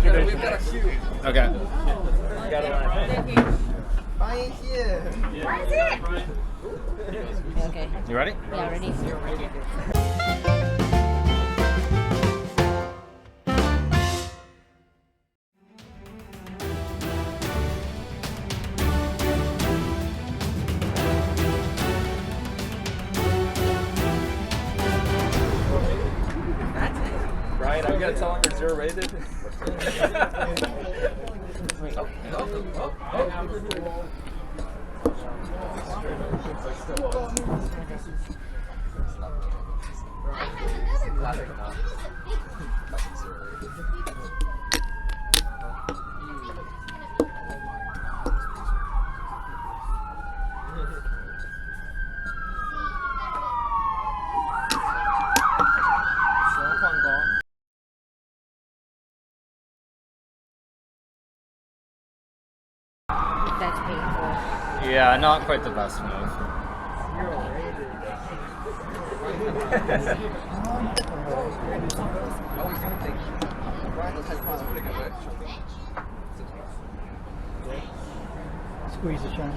reservation. We've got a queue. Okay. You got a line. Brian here. Where is it? Okay. You ready? Yeah, ready. Brian, are you gonna tell him you're zero rated? That's painful. Yeah, not quite the best move. Squeeze the shine.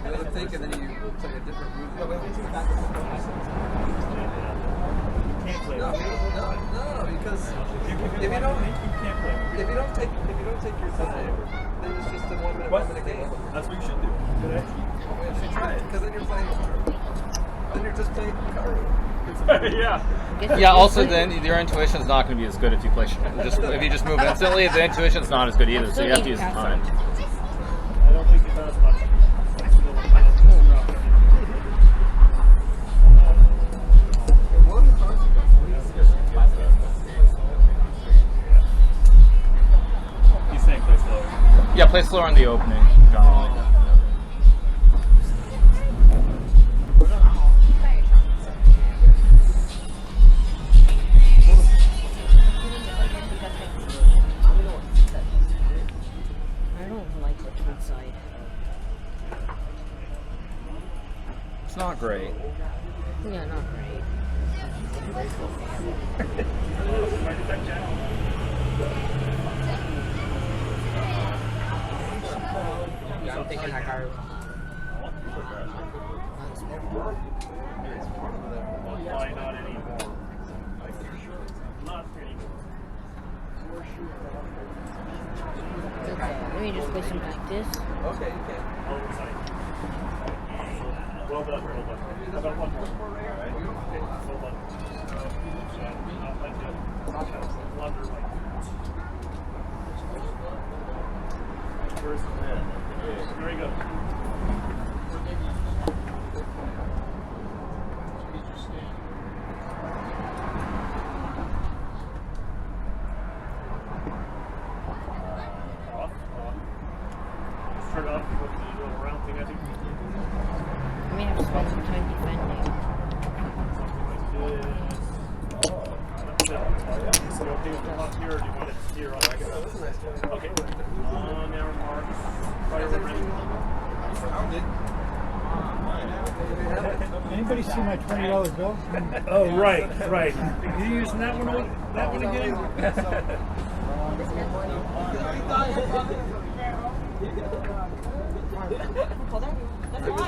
You let him think and then you play a different move. No, because if you don't take your time, then it's just a 1 minute, 1 minute game. That's what you should do. Because then you're playing Then you're just playing Hikaru. Yeah. Yeah. Also, then your intuition's not going to be as good if you play. If you just move instantly, the intuition's not as good either. So you have to use time. I don't think it does much. He's saying play slower. Yeah, play slower on the opening, generally. I don't like the twin side. It's not great. Yeah, not great. Yeah, I'm thinking Hikaru. Why not anymore? Not anymore. Okay, let me just play some practice. Okay, you can. Well done, well done. How about one more? Okay, well done. Not like that. Blunder like first man. Very good. Start off with the little round thing, I think. I may have to spend some time defending. So you okay with going up here, or do you want it here on okay. On our marks. Right, we're ready. Anybody see my $20 bill? Oh, right. Are you using that one again?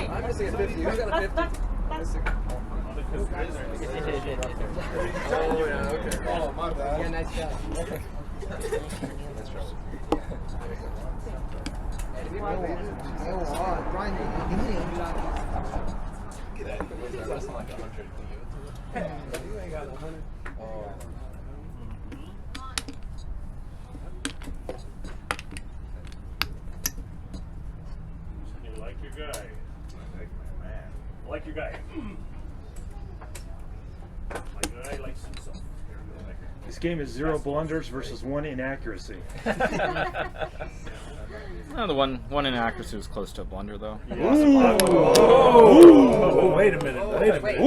I'm missing a 50. You got a 50? Oh, yeah, okay. Oh, my bad. Yeah, nice job. Bryan, You like your guy. Like your guy. My guy likes himself. This game is 0 blunders versus 1 inaccuracy. No, the one inaccuracy was close to a blunder, though. Oh, wait a minute. Wait.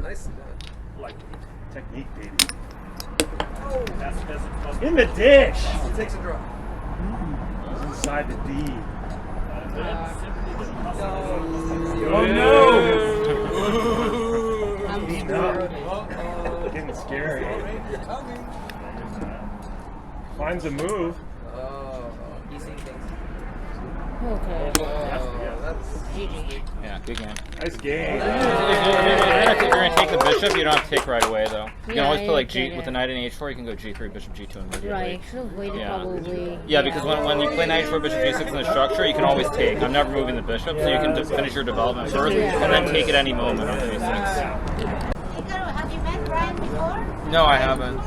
Nice. Like Technique, baby. In the dish. He takes a draw. It's inside the D. No. Oh no! I'm Heating up. Getting scary. Finds a move. He's seeing things. Okay. That's GG. Yeah, good game. Nice game. If you're gonna take the bishop, you don't have to take right away though. You can Yeah, always put like yeah, G yeah. with the knight in H4. You can go G3, bishop G2 immediately. Right, should have waited Yeah. probably. Yeah, because when you play knight H4, bishop G6 in the structure, you can always take. I'm never moving the bishop, so you can just finish your development first and then take at any moment on G6. Hikaru, have you met Bryan before? No, I haven't.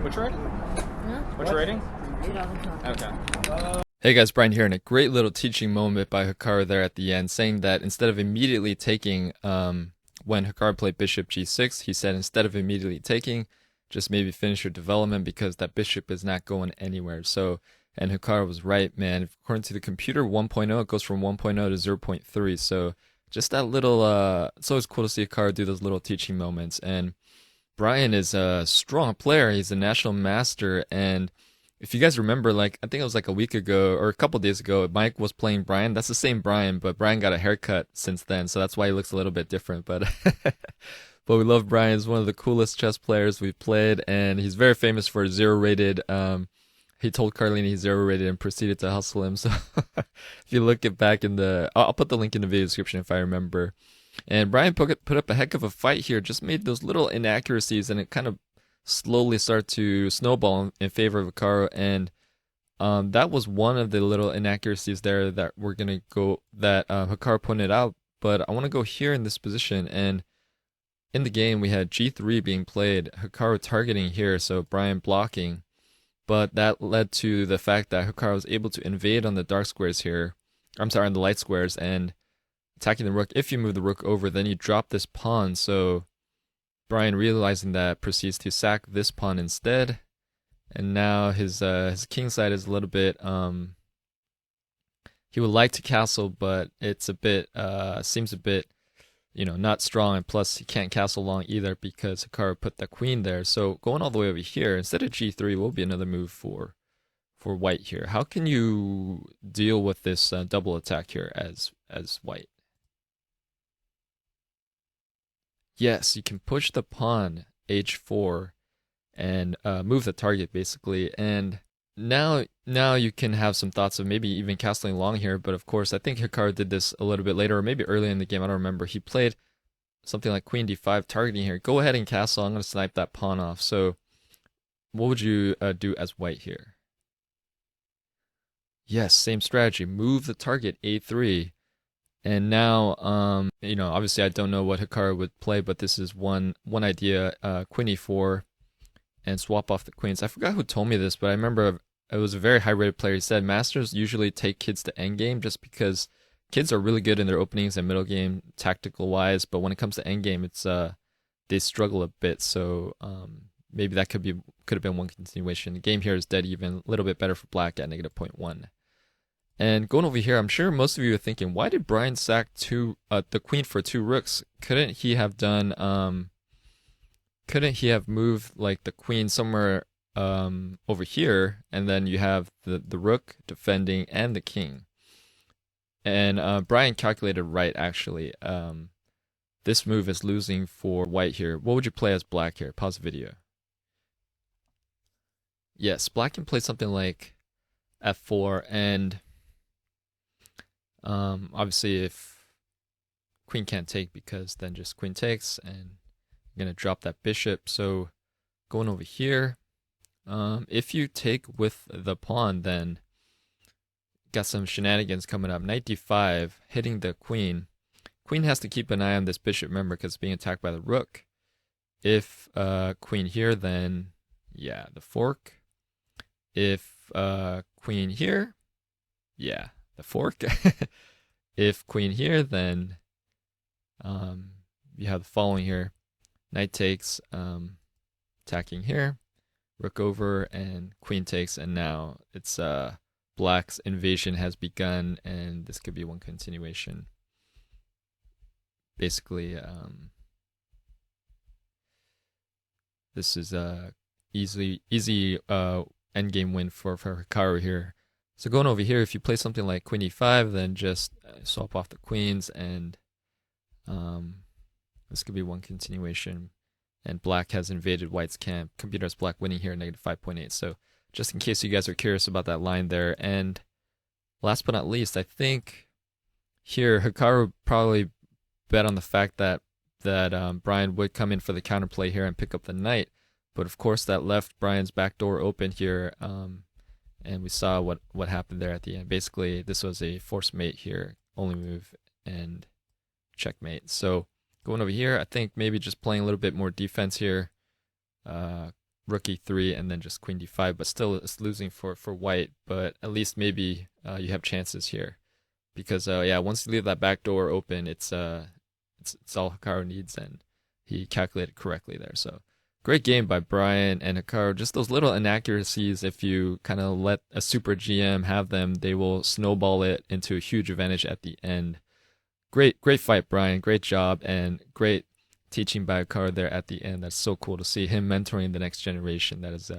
What's your rating? Huh? What's your rating? 2020. Okay. Hey guys, Bryan here, and a great little teaching moment by Hikaru there at the end, saying that instead of immediately taking, when Hikaru played bishop g6, he said instead of immediately taking, just maybe finish your development because that bishop is not going anywhere. So, and Hikaru was right, man. According to the computer 1.0, it goes from 1.0 to 0.3. So just that little, it's always cool to see Hikaru do those little teaching moments. And Bryan is a strong player. He's a national master, and if you guys remember, like, I think it was like a week ago or a couple days ago, Mike was playing Bryan. That's the same Bryan, but Bryan got a haircut since then, so that's why he looks a little bit different. But but we love Bryan. He's one of the coolest chess players we've played, and he's very famous for zero-rated. He told Carlini he's zero-rated and proceeded to hustle him. So if you look it back in the... I'll put the link in the video description if I remember. And Bryan put up a heck of a fight here, just made those little inaccuracies, and it kind of slowly start to snowball in favor of Hikaru, and that was one of the little inaccuracies there that we're gonna go that Hikaru pointed out. But I want to go here in this position, and in the game we had G3 being played, Hikaru targeting here, so Bryan blocking, but that led to the fact that Hikaru was able to invade on the dark squares here. I'm sorry, on the light squares, and attacking the rook. If you move the rook over, then you drop this pawn, so Bryan, realizing that, proceeds to sack this pawn instead, and now his king side is a little bit he would like to castle, but it's a bit seems a bit not strong, and plus he can't castle long either because Hikaru put the queen there. So going all the way over here, instead of g3 will be another move for white here. How can you deal with this double attack here as white? Yes, you can push the pawn h4 and move the target basically. And now you can have some thoughts of maybe even castling long here. But of course, I think Hikaru did this a little bit later, or maybe earlier in the game. I don't remember. He played something like queen d5 targeting here. Go ahead and castle. I'm going to snipe that pawn off. So what would you do as white here? Yes, same strategy. Move the target a3. And now, obviously I don't know what Hikaru would play, but this is one idea, queen e4, and swap off the queens. I forgot who told me this, but I remember it was a very high-rated player. He said masters usually take kids to endgame just because kids are really good in their openings and middle game, tactical-wise, but when it comes to endgame, it's they struggle a bit, so maybe that could have been one continuation. The game here is dead even, a little bit better for black at -0.1. And going over here, I'm sure most of you are thinking, why did Bryan sack the queen for 2 rooks? Couldn't he have done? Couldn't he have moved like the queen somewhere over here, and then you have the rook defending and the king? And Bryan calculated right actually. This move is losing for white here. What would you play as black here? Pause the video. Yes, black can play something like f4 and. Obviously if queen can't take, because then just queen takes and I'm gonna drop that bishop. So going over here, if you take with the pawn, then got some shenanigans coming up. Knight d5 hitting the queen. Queen has to keep an eye on this bishop, remember, because it's being attacked by the rook. If queen here, then yeah, the fork. If queen here, yeah, the fork. If queen here, then you have the following here. Knight takes, attacking here, rook over, and queen takes, and now it's black's invasion has begun, and this could be one continuation. Basically, this is a easy endgame win for Hikaru here. So going over here, if you play something like Queen E5, then just swap off the queens, and this could be one continuation. And black has invaded white's camp. Computer has black winning here, negative 5.8. So just in case you guys are curious about that line there. And last but not least, I think here Hikaru probably bet on the fact that Bryan would come in for the counterplay here and pick up the knight. But of course that left Bryan's back door open here. And we saw what happened there at the end. Basically, this was a forced mate here, only move, and checkmate. So going over here, I think maybe just playing a little bit more defense here. Rook e3 and then just queen d5, but still it's losing for white. But at least maybe you have chances here, because yeah, once you leave that back door open, it's all Hikaru needs, and he calculated correctly there. So great game by Bryan and Hikaru. Just those little inaccuracies, if you kind of let a super GM have them, they will snowball it into a huge advantage at the end. Great fight, Bryan. Great job, and great teaching by Hikaru there at the end. That's so cool to see him mentoring the next generation. That's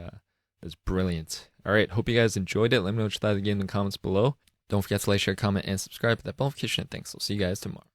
brilliant. All right, hope you guys enjoyed it. Let me know what you thought of the game in the comments below. Don't forget to like, share, comment, and subscribe. Hit that notification. Thanks. I'll see you guys tomorrow.